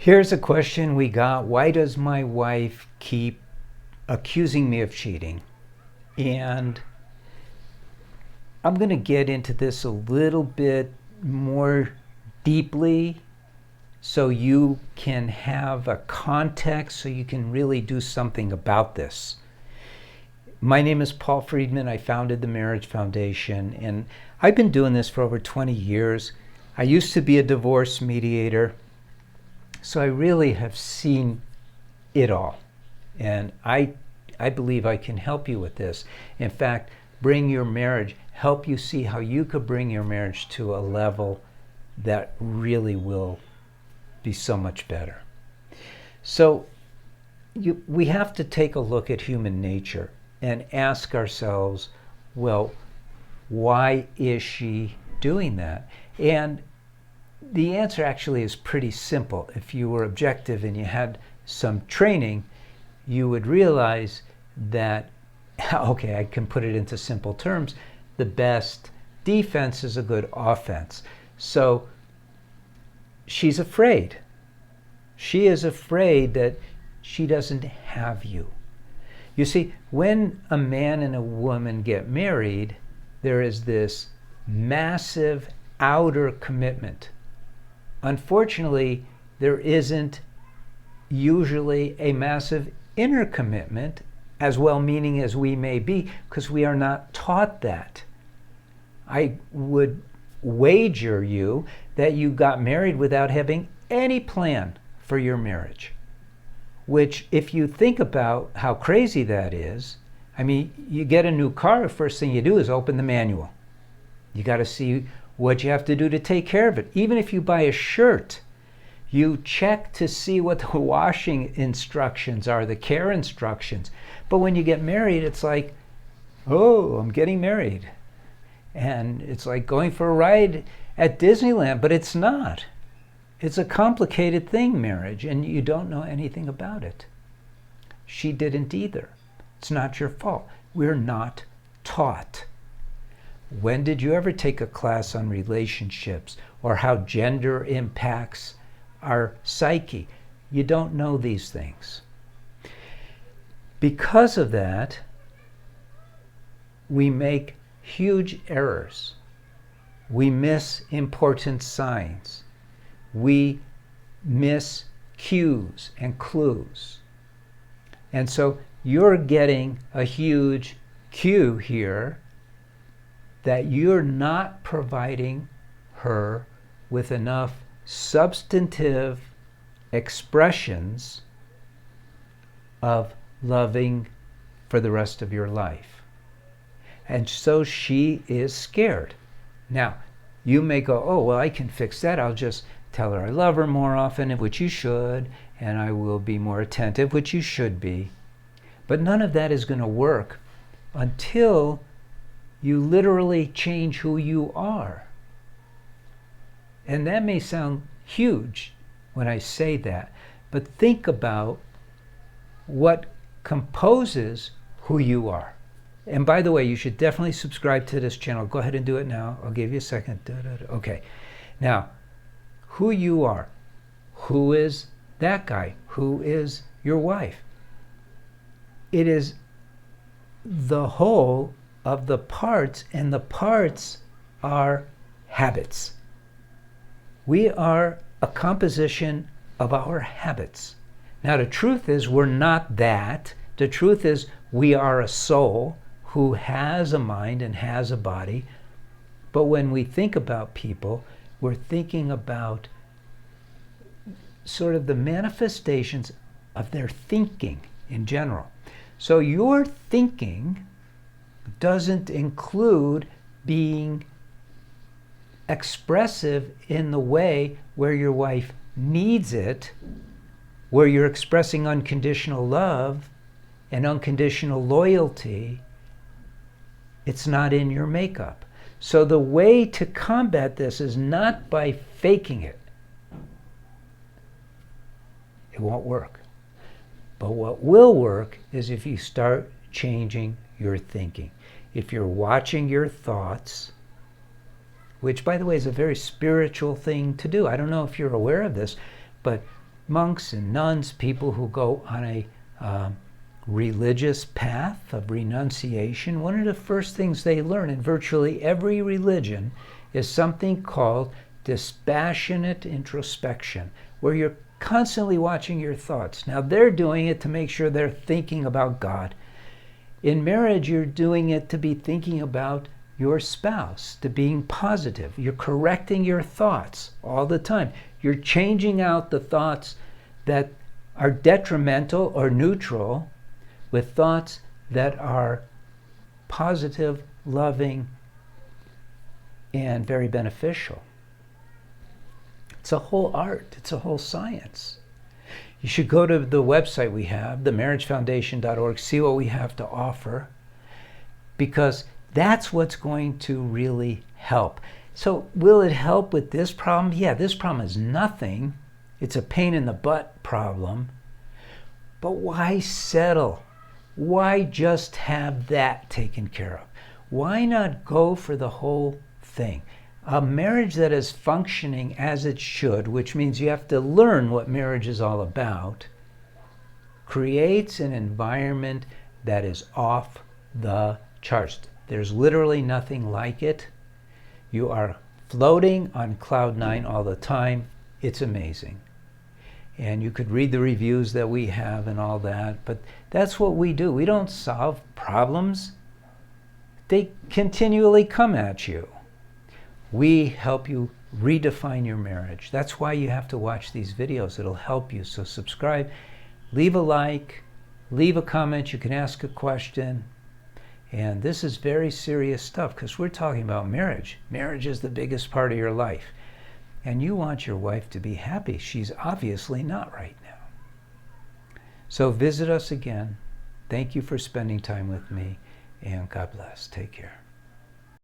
Here's a question we got. Why does my wife keep accusing me of cheating? And I'm going to get into this a little bit more deeply so you can have a context, so you can really do something about this. My name is Paul Friedman. I founded the Marriage Foundation, and I've been doing this for over 20 years. I used to be a divorce mediator, so I really have seen it all. And I believe I can help you with this. In fact, bring your marriage, help you see how you could bring your marriage to a level that really will be so much better. So we have to take a look at human nature and ask ourselves, well, why is she doing that? And the answer actually is pretty simple. If you were objective and you had some training, you would realize that, okay, I can put it into simple terms, the best defense is a good offense. So she's afraid. She is afraid that she doesn't have you. You see, when a man and a woman get married, there is this massive outer commitment. Unfortunately, there isn't usually a massive inner commitment, as well-meaning as we may be, because we are not taught that. I would wager you that you got married without having any plan for your marriage, which, if you think about how crazy that is, I mean, you get a new car, the first thing you do is open the manual. You got to see what you have to do to take care of it. Even if you buy a shirt, you check to see what the washing instructions are, the care instructions. But when you get married, it's like, oh, I'm getting married. And it's like going for a ride at Disneyland, but it's not. It's a complicated thing, marriage, and you don't know anything about it. She didn't either. It's not your fault. We're not taught. When did you ever take a class on relationships or how gender impacts our psyche? You don't know these things. Because of that, we make huge errors. We miss important signs. We miss cues and clues. And so you're getting a huge cue here that you're not providing her with enough substantive expressions of loving for the rest of your life. And so she is scared. Now, you may go, oh, well, I can fix that. I'll just tell her I love her more often, which you should, and I will be more attentive, which you should be. But none of that is going to work until you literally change who you are. And that may sound huge when I say that, but think about what composes who you are. And by the way, you should definitely subscribe to this channel. Go ahead and do it now. I'll give you a second. Okay. Now, who you are. Who is that guy? Who is your wife? It is the whole of the parts, and the parts are habits. We are a composition of our habits. Now, the truth is we're not that. The truth is we are a soul who has a mind and has a body. But when we think about people, we're thinking about sort of the manifestations of their thinking in general. So your thinking doesn't include being expressive in the way where your wife needs it, where you're expressing unconditional love and unconditional loyalty. It's not in your makeup. So the way to combat this is not by faking it. It won't work. But what will work is if you start changing your thinking. If you're watching your thoughts, which, by the way, is a very spiritual thing to do. I don't know if you're aware of this, but monks and nuns, people who go on a religious path of renunciation, one of the first things they learn in virtually every religion is something called dispassionate introspection, where you're constantly watching your thoughts. Now, they're doing it to make sure they're thinking about God. In marriage, you're doing it to be thinking about your spouse, to being positive. You're correcting your thoughts all the time. You're changing out the thoughts that are detrimental or neutral with thoughts that are positive, loving, and very beneficial. It's a whole art. It's a whole science. You should go to the website we have, themarriagefoundation.org, see what we have to offer, because that's what's going to really help. So will it help with this problem? Yeah, this problem is nothing. It's a pain in the butt problem. But why settle? Why just have that taken care of? Why not go for the whole thing? A marriage that is functioning as it should, which means you have to learn what marriage is all about, creates an environment that is off the charts. There's literally nothing like it. You are floating on cloud nine all the time. It's amazing. And you could read the reviews that we have and all that, but that's what we do. We don't solve problems. They continually come at you. We help you redefine your marriage. That's why you have to watch these videos. It'll help you. So subscribe, leave a like, leave a comment. You can ask a question. And this is very serious stuff because we're talking about marriage. Marriage is the biggest part of your life. And you want your wife to be happy. She's obviously not right now. So visit us again. Thank you for spending time with me. And God bless. Take care.